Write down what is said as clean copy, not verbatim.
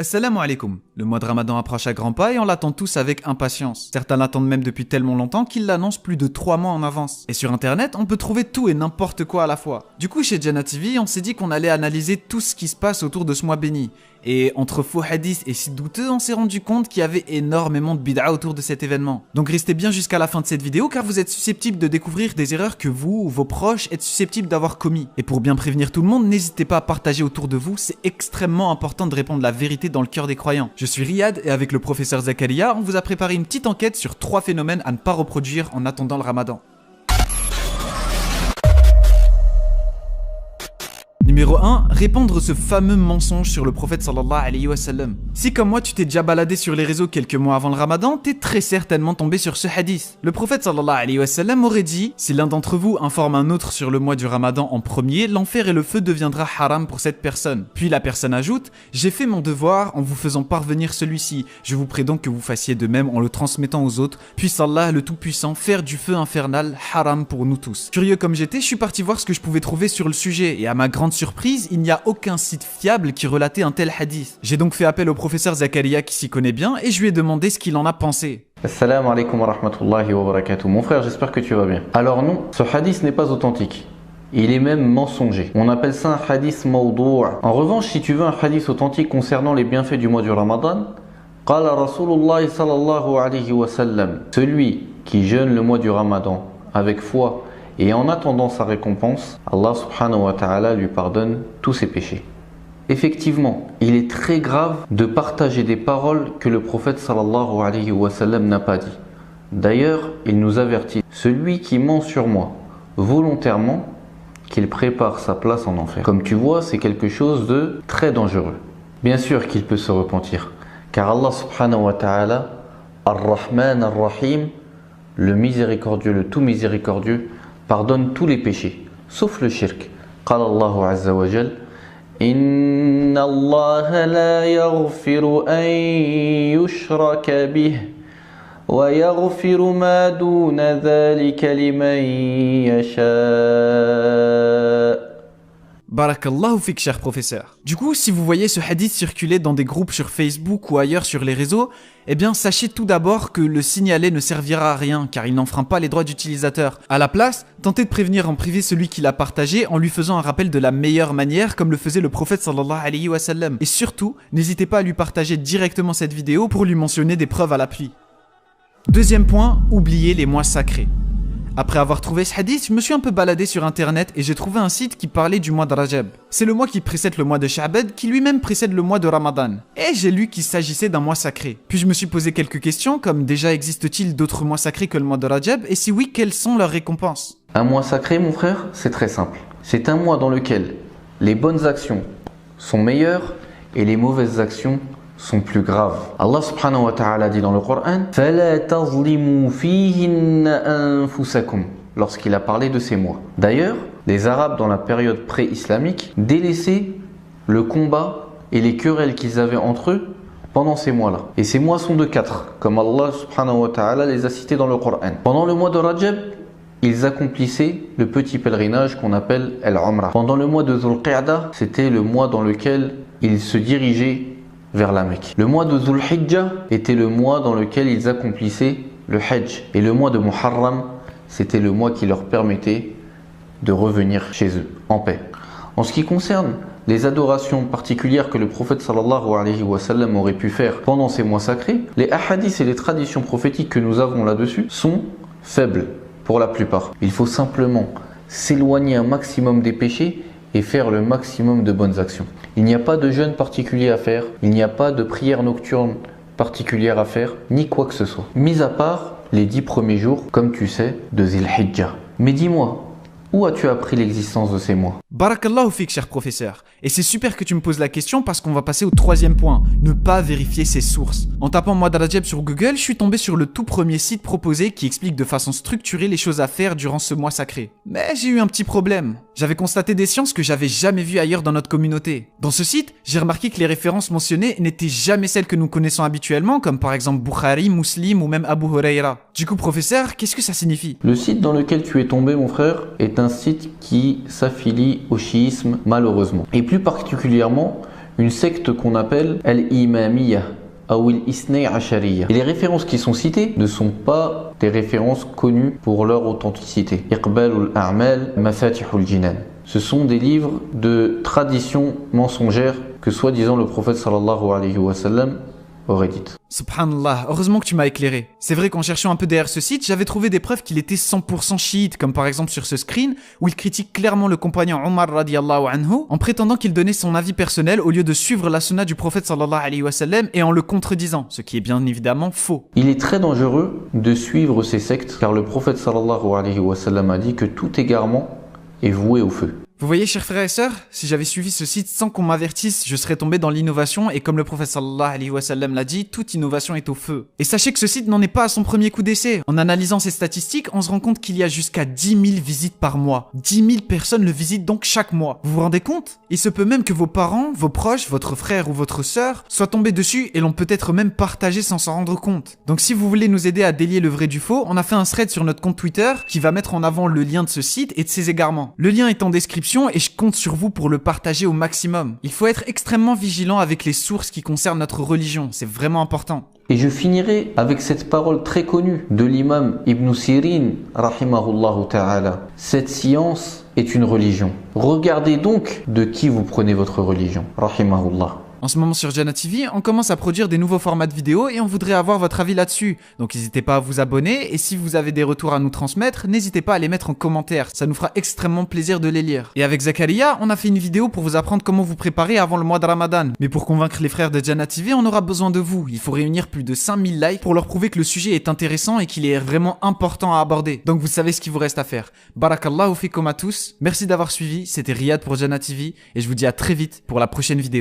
Assalamu alaikum. Le mois de Ramadan approche à grands pas et on l'attend tous avec impatience. Certains l'attendent même depuis tellement longtemps qu'ils l'annoncent plus de 3 mois en avance. Et sur internet, on peut trouver tout et n'importe quoi à la fois. Du coup, chez Jannah TV, on s'est dit qu'on allait analyser tout ce qui se passe autour de ce mois béni. Et entre faux hadiths et sites douteux, on s'est rendu compte qu'il y avait énormément de bid'a autour de cet événement. Donc restez bien jusqu'à la fin de cette vidéo car vous êtes susceptibles de découvrir des erreurs que vous ou vos proches êtes susceptibles d'avoir commis. Et pour bien prévenir tout le monde, n'hésitez pas à partager autour de vous, c'est extrêmement important de répondre la vérité dans le cœur des croyants. Je suis Riyad et avec le professeur Zakaria, on vous a préparé une petite enquête sur 3 phénomènes à ne pas reproduire en attendant le Ramadan. Numéro 1, répandre ce fameux mensonge sur le prophète sallallahu alayhi wa sallam. Si comme moi tu t'es déjà baladé sur les réseaux quelques mois avant le Ramadan, t'es très certainement tombé sur ce hadith. Le prophète sallallahu alayhi wa sallam aurait dit: si l'un d'entre vous informe un autre sur le mois du Ramadan en premier, l'enfer et le feu deviendra haram pour cette personne. Puis la personne ajoute: j'ai fait mon devoir en vous faisant parvenir celui-ci. Je vous prie donc que vous fassiez de même en le transmettant aux autres. Puisse Allah le Tout-Puissant faire du feu infernal haram pour nous tous. Curieux comme j'étais, je suis parti voir ce que je pouvais trouver sur le sujet et à ma grande surprise, il n'y a aucun site fiable qui relatait un tel hadith. J'ai donc fait appel au professeur Zakaria qui s'y connaît bien et je lui ai demandé ce qu'il en a pensé. Assalamu alaikum wa rahmatullahi wa barakatuh. Mon frère, j'espère que tu vas bien. Alors non, ce hadith n'est pas authentique. Il est même mensonger. On appelle ça un hadith mawdou'. En revanche, si tu veux un hadith authentique concernant les bienfaits du mois du Ramadan, qala Rasulullah sallallahu alayhi wa sallam, celui qui jeûne le mois du Ramadan avec foi et en attendant sa récompense, Allah subhanahu wa ta'ala lui pardonne tous ses péchés. Effectivement, il est très grave de partager des paroles que le prophète sallallahu alayhi wa sallam n'a pas dit. D'ailleurs, il nous avertit: celui qui ment sur moi volontairement, qu'il prépare sa place en enfer. Comme tu vois, c'est quelque chose de très dangereux. Bien sûr qu'il peut se repentir, car Allah subhanahu wa ta'ala, Ar-Rahman Ar-Rahim, le miséricordieux, le tout miséricordieux, pardonne tous les péchés, sauf le shirk. Qala Allahu azza wa jal: Inna Allah la yaghfiru an yushraka bih wa yaghfiru ma duna dhalika liman yasha. Barakallahu fik, cher professeur. Du coup, si vous voyez ce hadith circuler dans des groupes sur Facebook ou ailleurs sur les réseaux, eh bien sachez tout d'abord que le signaler ne servira à rien car il n'enfreint pas les droits d'utilisateur. À la place, tentez de prévenir en privé celui qui l'a partagé en lui faisant un rappel de la meilleure manière comme le faisait le prophète sallallahu alayhi wa sallam. Et surtout, n'hésitez pas à lui partager directement cette vidéo pour lui mentionner des preuves à l'appui. Deuxième point, oubliez les mois sacrés. Après avoir trouvé ce hadith, je me suis un peu baladé sur internet et j'ai trouvé un site qui parlait du mois de Rajab. C'est le mois qui précède le mois de Sha'ban qui lui-même précède le mois de Ramadan. Et j'ai lu qu'il s'agissait d'un mois sacré. Puis je me suis posé quelques questions comme déjà existe-t-il d'autres mois sacrés que le mois de Rajab et si oui, quelles sont leurs récompenses? Un mois sacré, mon frère, c'est très simple. C'est un mois dans lequel les bonnes actions sont meilleures et les mauvaises actions sont plus graves. Allah subhanahu wa ta'ala dit dans le Coran: فَلَا تَظْلِمُوا فِيهِنَّ أَنفُسَكُمْ, lorsqu'il a parlé de ces mois. D'ailleurs, les Arabes dans la période pré-islamique délaissaient le combat et les querelles qu'ils avaient entre eux pendant ces mois-là. Et ces mois sont de 4, comme Allah subhanahu wa ta'ala les a cités dans le Coran. Pendant le mois de Rajab, ils accomplissaient le petit pèlerinage qu'on appelle Al-Umrah. Pendant le mois de Dhul Qa'dah, c'était le mois dans lequel ils se dirigeaient vers la Mecque. Le mois de Dhul Hijjah était le mois dans lequel ils accomplissaient le Hajj. Et le mois de Muharram, c'était le mois qui leur permettait de revenir chez eux en paix. En ce qui concerne les adorations particulières que le prophète sallallahu alayhi wa sallam aurait pu faire pendant ces mois sacrés, les ahadiths et les traditions prophétiques que nous avons là-dessus sont faibles pour la plupart. Il faut simplement s'éloigner un maximum des péchés et faire le maximum de bonnes actions. Il n'y a pas de jeûne particulier à faire, il n'y a pas de prière nocturne particulière à faire, ni quoi que ce soit. Mis à part les 10 premiers jours, comme tu sais, de Dhul Hijjah. Mais dis-moi, où as-tu appris l'existence de ces mois? Barakallahu fik, cher professeur. Et c'est super que tu me poses la question parce qu'on va passer au troisième point, ne pas vérifier ses sources. En tapant mois de Rajab sur Google, je suis tombé sur le tout premier site proposé qui explique de façon structurée les choses à faire durant ce mois sacré. Mais j'ai eu un petit problème. J'avais constaté des sciences que j'avais jamais vues ailleurs dans notre communauté. Dans ce site, j'ai remarqué que les références mentionnées n'étaient jamais celles que nous connaissons habituellement, comme par exemple Bukhari, Muslim ou même Abu Huraira. Du coup, professeur, qu'est-ce que ça signifie? Le site dans lequel tu es tombé, mon frère, est un site qui s'affilie au chiisme, malheureusement. Et plus particulièrement, une secte qu'on appelle Al-Imamiyya ou Al-Isnay Ashariya. Et les références qui sont citées ne sont pas des références connues pour leur authenticité. Iqbalul A'mal, Mafatihul Jinan. Ce sont des livres de tradition mensongère que soi-disant le prophète sallallahu alayhi wa sallam aurait dites. Subhanallah, heureusement que tu m'as éclairé. C'est vrai qu'en cherchant un peu derrière ce site, j'avais trouvé des preuves qu'il était 100% chiite, comme par exemple sur ce screen, où il critique clairement le compagnon Omar radiallahu anhu, en prétendant qu'il donnait son avis personnel au lieu de suivre la sunna du prophète sallallahu alayhi wa sallam et en le contredisant, ce qui est bien évidemment faux. Il est très dangereux de suivre ces sectes, car le prophète sallallahu alayhi wa sallam a dit que tout égarement est voué au feu. Vous voyez, chers frères et sœurs, si j'avais suivi ce site sans qu'on m'avertisse, je serais tombé dans l'innovation et comme le prophète sallallahu alayhi wa sallam l'a dit, toute innovation est au feu. Et sachez que ce site n'en est pas à son premier coup d'essai. En analysant ses statistiques, on se rend compte qu'il y a jusqu'à 10 000 visites par mois. 10 000 personnes le visitent donc chaque mois. Vous vous rendez compte? Il se peut même que vos parents, vos proches, votre frère ou votre sœur soient tombés dessus et l'ont peut-être même partagé sans s'en rendre compte. Donc si vous voulez nous aider à délier le vrai du faux, on a fait un thread sur notre compte Twitter qui va mettre en avant le lien de ce site et de ses égarements. Le lien est en description et je compte sur vous pour le partager au maximum. Il faut être extrêmement vigilant avec les sources qui concernent notre religion, c'est vraiment important. Et je finirai avec cette parole très connue de l'imam Ibn Sirin, rahimahullahu ta'ala. Cette science est une religion. Regardez donc de qui vous prenez votre religion, rahimahullah. En ce moment sur Jannah TV, on commence à produire des nouveaux formats de vidéos et on voudrait avoir votre avis là-dessus. Donc n'hésitez pas à vous abonner et si vous avez des retours à nous transmettre, n'hésitez pas à les mettre en commentaire. Ça nous fera extrêmement plaisir de les lire. Et avec Zakaria, on a fait une vidéo pour vous apprendre comment vous préparer avant le mois de Ramadan. Mais pour convaincre les frères de Jannah TV, on aura besoin de vous. Il faut réunir plus de 5000 likes pour leur prouver que le sujet est intéressant et qu'il est vraiment important à aborder. Donc vous savez ce qu'il vous reste à faire. Barakallahu fikum à tous. Merci d'avoir suivi. C'était Riyad pour Jannah TV et je vous dis à très vite pour la prochaine vidéo.